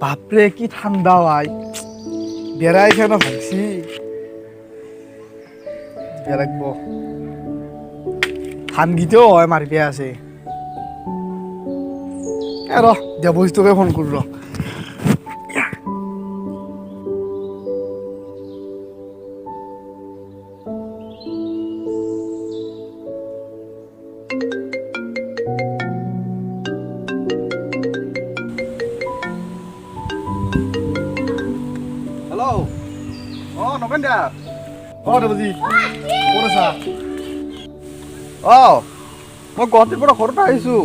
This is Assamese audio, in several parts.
বাপরে কি ঠান্ডা ভাই বেড়াই কেন ভাবছি বেড়াকবো ধান গিতেও হয় মারিপে আছে র দেবজ তোকে ফোন করল Hello. Oh, Novenda. Oh, দেবজি ক'ত আছা Oh, মই গুৱাহাটীৰ পৰা ঘৰত আহিছো।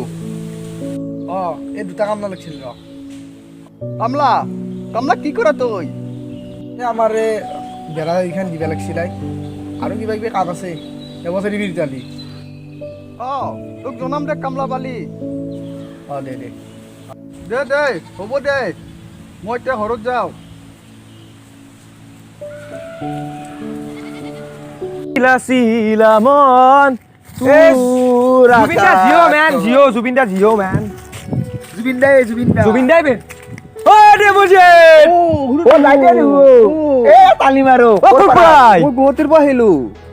এই দুটা কাম লাগিছিল ৰ কামলা, কামলা কি কৰা তই? আমাৰ বেড়া এইখান দিবা লাগছিল আৰু কিবা কিবি কাম আছে এবছৰ দিবি তেতিয়াহ'লে তোক জনাম দে কামলা বালি। দে দে দে হ'ব দে, মই এতিয়া ঘৰত যাওঁ। Silamon Zubinda Zio man Zubinda man Zubinda ben Oh Demojen Oh laite ru tali maro Oh kurpai মই গুৱাহাটীৰ পৰা আহিলো।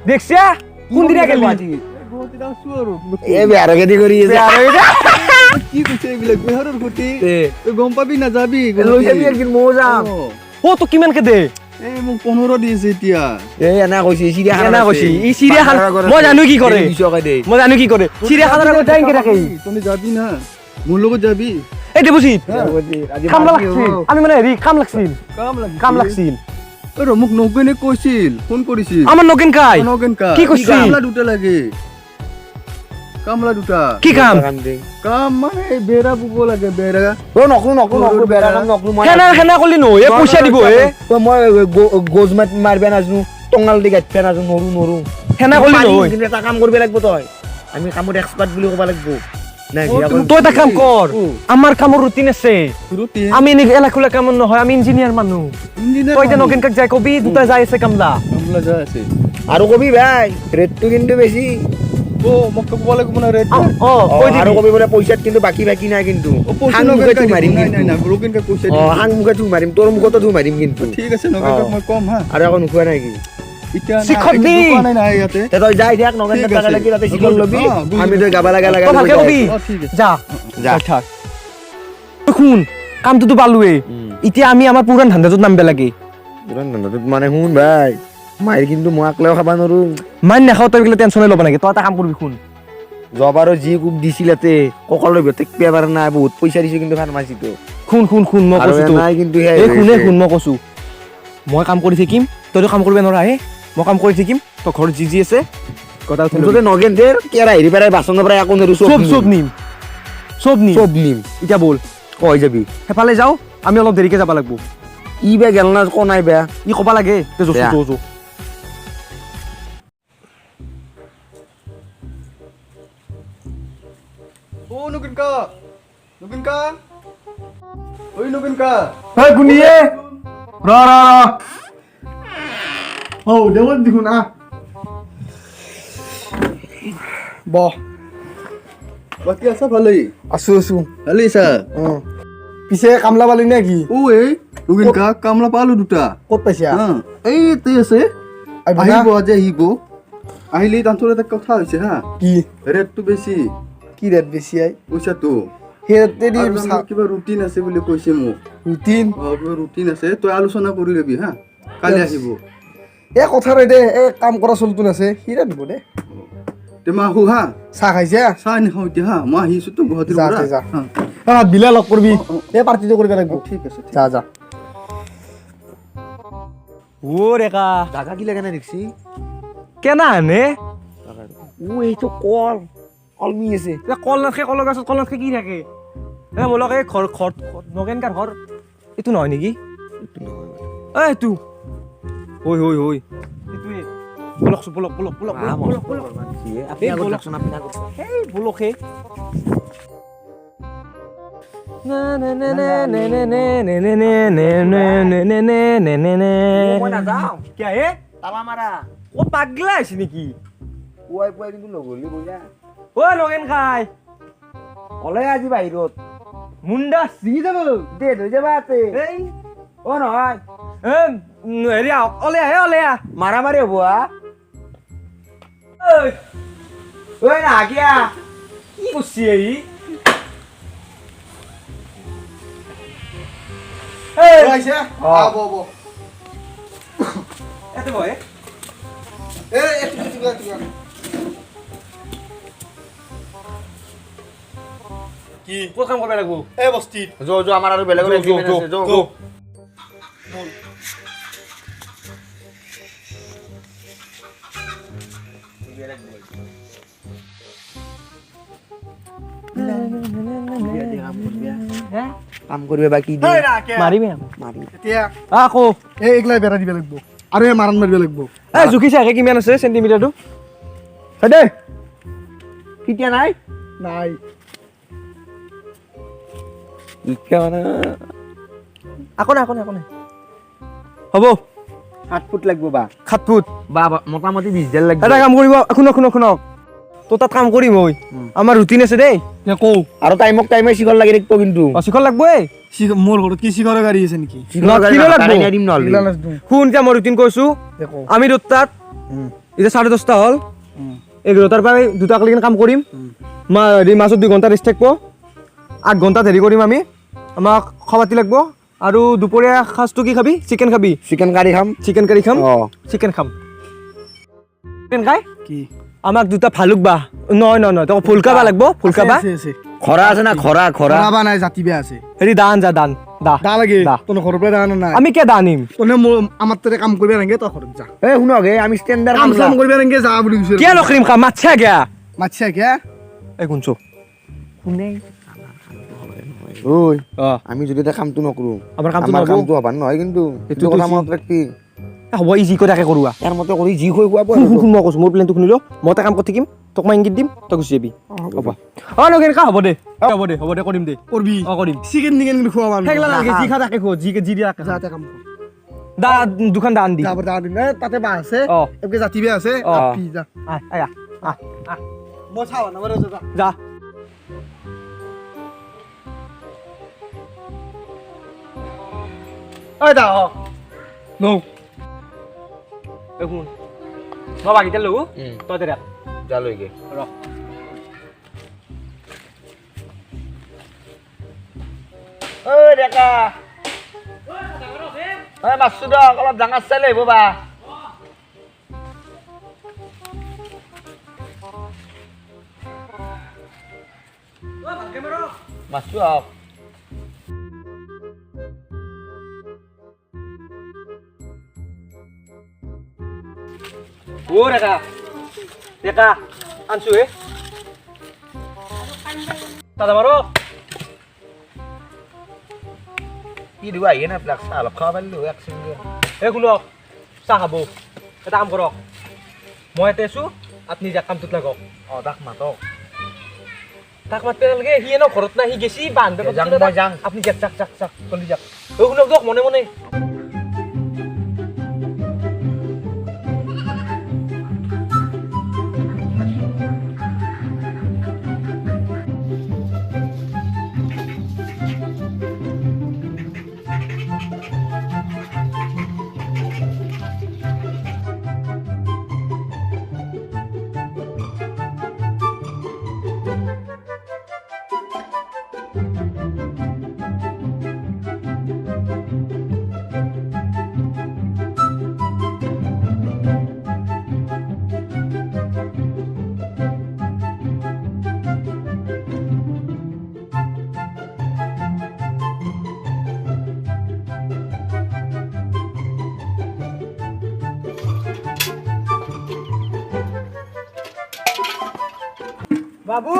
Dekhcha kun dina geli গুৱাহাটীত আছো আৰু E biar gedi kori কি কৈছে এইবিলাক বিহাৰৰ গুটি তই গম পাবি না যাবি Lo jabi ekdin mo jam Oh to kiman ke de এই মোক 15 দিছে এতিয়া। এনা কইছি সিরিয়া খানা কইছি ই সিরিয়া খানা মই জানো কি করে মই জানো কি করে সিরিয়া খানা করে টাইম কে রাখে তুমি যাবি না মোৰ লগত যাবি এই দেবুজি কামলা লাগছিল আমি মানে হেৰি কাম লাগছিল কাম লাগছিল ঐ মোক নগেনে কৈছিল ফোন কৰিছিল আমার নগেন কাই নগেন কা কি কৈছিল কামলা দুটা লাগে কামলা দুটা কি কাম কাম মানে বেৰা বুব লাগে বেৰা ও নকলু বেৰা কাম নকলু মই হেনা কলি ন এ পইচা দিব এ মই গোজ মারবে না জু টঙ্গাল দি গাইতে না জু নরু হেনা কলি ন কিন্তু এটা কাম করবে লাগবো তই আমি কামত এক্সপার্ট বুলি কবা লাগবো না তুই এটা কাম কর আমার কামৰ রুটিন আছে আমি এলাকুলা কাম নহয় আমি ইঞ্জিনিয়ার মানুহ তুই এটা নগেন কাক যাই কবি দুটা যাই আছে কামলা যাই আছে আৰু কবি ভাই ৰেটটো কিন্তু বেশি ও মোক কব লাগিব না ৰেট আৰু কবি বলে পইচাত কিন্তু বাকি নাই কিন্তু হাং মুখে তুই মারিম নাই না ব্রোকেন কা পইচা হাং মুখে তুই মারিম তোর মুখতো তুই মারিম কিন্তু ঠিক আছে নগেন মই কম হা আৰু এখন নুখুৱা নাই কি ইতিয়া শিক্ষক দি নাই না ইয়াতে তে তই যাই থাক নগেন টাকা লাগি তাতে শিক্ষক লবি আমি তই গাবা লাগা ভালকে কবি ঠিক আছে যা থাক শুন কামটো তো পালুৱে এতিয়া আমি আমাৰ পুৰান ধান্দাটোত নামবে লাগে পুৰান ধান্দাটোত মানে শুন ভাই মাইৰ কিন্তু মই আকলেও খাবা নৰু মান নাখাও তই গলে টেনশনে ল'ব নাগে তই এটা কাম করবি শুন জবারও যি কুক দিছিলাতে ককলৰ ভিতৰত পেপাৰ নাই বহুত পইচা দিছো কিন্তু ফাৰ্মাসিটো শুন মই আৰু কৈছো নাই কিন্তু এই শুন মই কৈছো মই কাম কৰি থাকিম তইতো কাম কৰিব নৰা মই কাম কৰি থাকিম তই ঘৰত যি আছে কথা উঠাই তোতে নগেন দেৰ কেৰা হেৰি পাৰাই বাচন পাৰাই আকো নৰু চব নিম এতিয়া বল কই যাবি হেফালে যাও আমি অলপ দেৰিকে যাব লাগব ই বে গেল না কো নাই বে ই কবা লাগে তে জসু ও নগেন কা ওই নগেন কা এই গুনিয়ে ৰ দেৱত দেখোন বহ বাকি আছা ভালেই আছো ভালেই সা পিছে কামলা পালি নে কি ও এই নগেন কা কামলা পালো দুটা ক'ত পাইছা এই তে আছে আহিব আজি আহিলে তান্তৰে এটা কথা হৈছে হা কি ৰেটটো বেছি কি ৰেট বেছি পইচাটো হেতেদি কিবা ৰুটিন আছে বুলি কৈছে মোক ৰুটিন কিবা ৰুটিন আছে তই আলোচনা কৰি লবি হা কালি আহিব কথাৰে দে কাম কৰা চলতুন আছে সিৰা দিব দে তে মই আহো হা চাহ খাইছা চাহ নাখাওঁ এতিয়া হা মই আহিছো তো গুৱাহাটীৰ পৰা বিলা লগ কৰবি পাৰ্টিটো কৰিব লাগিব ঠিক আছে যা ও ৰেকা জাগা কি লাগে না দেখছি কেনা আনে ও এইটো কল কলমি আছে কল নাখে কলৰ গাছত কল নাখে কি থাকে বলক এই ঘৰ নগেন কাৰ ঘৰ এইটো নহয় নেকি এইটো হই এইটোৱে বলক আপনি আগত দেখছন আপনি আগত এই বলক হে মই না যাও কিয়া হে তালা মারা ও পাগলা আছে নেকি পুৱাই কিন্তু নগলি বুজা ও নগেন খাই কলে আজি বাহিৰত মুণ্ডা ছিঙি যাব দে হৈ যাবা তে এই অ নহয় হেৰি অলে মাৰামাৰি হ'ব ঐ নাকিয়া কি কৰিছে এই আহিছে অ'। বব এতে বহে কি ক'ত কাম কৰিব লাগিব এই বস্তিত যো আমাৰ আৰু বেলেগৰ এগ্ৰিমেণ্ট আছে যো কাম কৰিবা বাকি মাৰিবি মাৰিম এতিয়া আকৌ এই এইগিলা বেৰা দিব লাগিব আৰু এই মাৰণ মাৰিব লাগিব এই জুখি চাকে কিমান আছে চেণ্টিমিটাৰটো দে কেতিয়া নাই নাই মানে আকৌ নাই হ'ব 7 ফুট লাগিব বা 7 ফুট বা মোটামুটি 20 লাগবে এটা কাম কৰিব শুনক তোৰ তাত কাম কৰিম মই আমাৰ ৰুটিন আছে দেই কৌ আৰু টাইমে শিখৰ লাগি থাকিব কিন্তু শিখৰ লাগবই মোৰ ঘৰত কি চিগাৰৰ গাড়ী আছে নেকি দিম নহ'লে শুন এতিয়া মই ৰুটিন কৈছো আমি দুটাত এতিয়া 10:30 হ'ল 11টাৰ পৰা 2টা লৈকে কাম কৰিম মাজত 2 ঘণ্টা ৰেষ্ট থাকিব 8 ঘণ্টাত হেৰি কৰিম আমি আমাক খোৱাতি লাগব আৰু দুপৰীয়া সাজটো কি খাবি চিকেন খাবি চিকেন কাৰি খাম চিকেন খাম চিকেন খাই কি আমাক দুটা ভালুক বা নহয় তক ফুলকা বা লাগব ফুলকা বা আছে খৰা আছে না খৰা বা নাই জাতি বে আছে হেৰি দান দা দা লাগে দা। তোৰ ঘৰৰ পৰা দান নাই আমি কে দা আনিম তোনে আমাৰ তাতে কাম কৰিব নাগে তই ঘৰত যা এই শুনক আমি ষ্টেণ্ডাৰ্ড কাম চাম কৰিব নাগে যা বুলি কৈছিল কিয় নকৰিম কাম মাতছা কিয়া মাতছা কিয়া এই শুনছো ওই অ আমি যদি এটা কামটো নকৰো আমাৰ কামটো আমাৰ নহ'ব। কামটো হবান নহয় কিন্তু এইটো এইটো কথা তো মনত ৰাখবি হ'ব ই যি কৰে তাকে কৰোৱা ইয়াৰ মতে কৰি যি হৈ খুৱাব শুন মই কৈছো মোৰ প্লেনটো শুনি ল মই এটা কাম কৰি থাকিম তোক মই ইংগিত দিম তই গুচি যাবি হ'ব নগেনকা হ'ব দে কৰিম দে কৰবি কৰিম চিকেন নিকেন খোৱা মানুহ সেইগিলা নালাগে যি খা তাকে খো যি দিয়া যা তাতে কাম কৰ দা দুখন দা আন দি যা দিম তাতে বা আছে অ একে জাতি বে আছে অ। পি যা আয়া মই চাও না যা যা ঐ দা নো দেখোন মই বাকিটা লগো তই তেৰা যা লৈকে ৰ ঐ ডেকা ঐ মাছটো দক অলপ ডাঙৰ চাই লৈ আহিব বা মাছটো হওক ও ৰেকা আনছো হে দাদা মাৰো কি দিব আহি না প্লাক চাহ অলপ খাব পাৰিলো এক চিংগে এই শুনক চাহ খাব এটা কাম কৰক মই ইয়াতে আছো আপুনি যাক কামটোত লাগক তাক মাতক তাক মাততে নালাগে সি এনেও ঘৰত নাই সি গেছি বান্ধ যাম মই যাম আপুনি যাক জলদি যাক শুনক দিয়ক মনে বাবু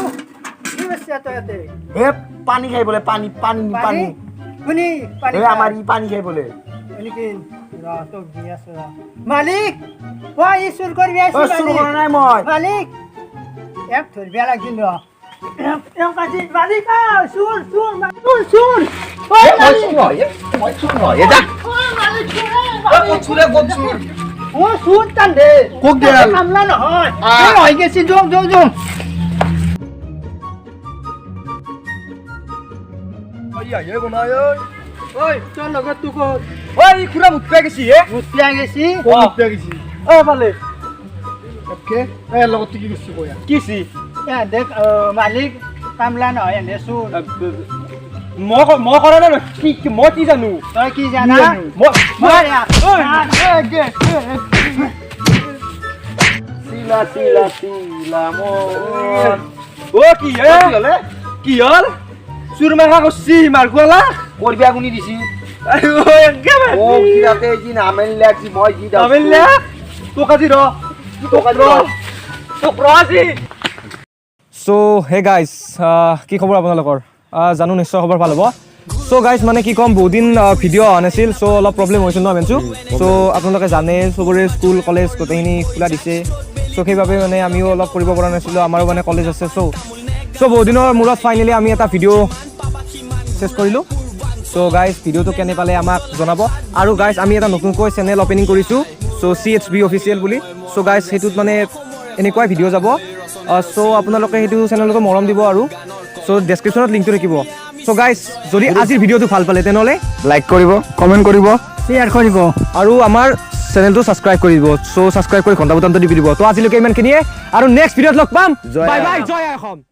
কি আছে ইয়াতে এ পানী খাই বোলে পানী শুনি এ আমাৰ ই পানী খাই বোলে মালিক ই চুৰ কৰি ঐ চুৰ কৰা নাই মই মালিক এক ধৰিব লাগিল মালিক চুৰ মই চুৰ নহয় যা চুৰ টান্দে কামলা নহয় হৈ গেছি জম আহে বনাই ঐ তোৰ লগত তোক ক'ত ঐ খুৰা মুতপা গেছি হে মুতিয়া গেছি কোন পেয়া গেছি ঐ ভালে একে এ লগত কি কৰিছ কয়া কিছি দেখ মালিক কামলা নহয় এনে চোৰ মই কৰা নাই কি মই কি জানো তই কি জানা চিলা চিলা চিলা মন ও কি হে কি হল চুৰ মাখা কৰছি মাৰকুৱালা কৰবিয়া গুনি দিছি একেবাৰে ও কিৰাতে জি নামেল লাগছি মই জি দাও আমিলে তোক আজি ৰ তোক আজি সো হে গাইজ কি খবৰ আপোনালোকৰ জানো নিশ্চয় খবৰ ভাল হ'ব সো গাইজ মানে কি ক'ম বহুত দিন ভিডিঅ' অহা নাছিল চ' অলপ প্ৰব্লেম হৈছিল ন মেনছো চ' আপোনালোকে জানে চবৰে স্কুল কলেজ গোটেইখিনি খোলা দিছে চ' সেইবাবে মানে আমিও অলপ কৰিব পৰা নাছিলোঁ আমাৰো মানে কলেজ আছে চ' বহুত দিনৰ মূৰত ফাইনেলি আমি এটা ভিডিঅ' চেছ কৰিলোঁ চ' গাইজ ভিডিঅ'টো কেনে পালে আমাক জনাব আৰু গাইজ আমি এটা নতুনকৈ চেনেল অপেনিং কৰিছোঁ চ' CHB অফিচিয়েল বুলি চ' গাইজ সেইটোত মানে এনেকুৱাই ভিডিঅ' যাব চ' আপোনালোকে সেইটো চেনেলটো মৰম দিব আৰু চ' ডেছক্ৰিপশ্যনত লিংকটো থাকিব চ' গাইজ যদি আজিৰ ভিডিঅ'টো ভাল পালে তেনেহ'লে লাইক কৰিব কমেন্ট কৰিব শ্বেয়াৰ কৰিব আৰু আমাৰ চেনেলটো ছাবস্ক্ৰাইব কৰি দিব চ' ছাবস্ক্ৰাইব কৰি ঘণ্টা বুটামটো টিপি দিব তো আজিলৈকে ইমানখিনিয়ে আৰু নেক্সট ভিডিঅ'ত লগ পাম বাই বাই জয় অসম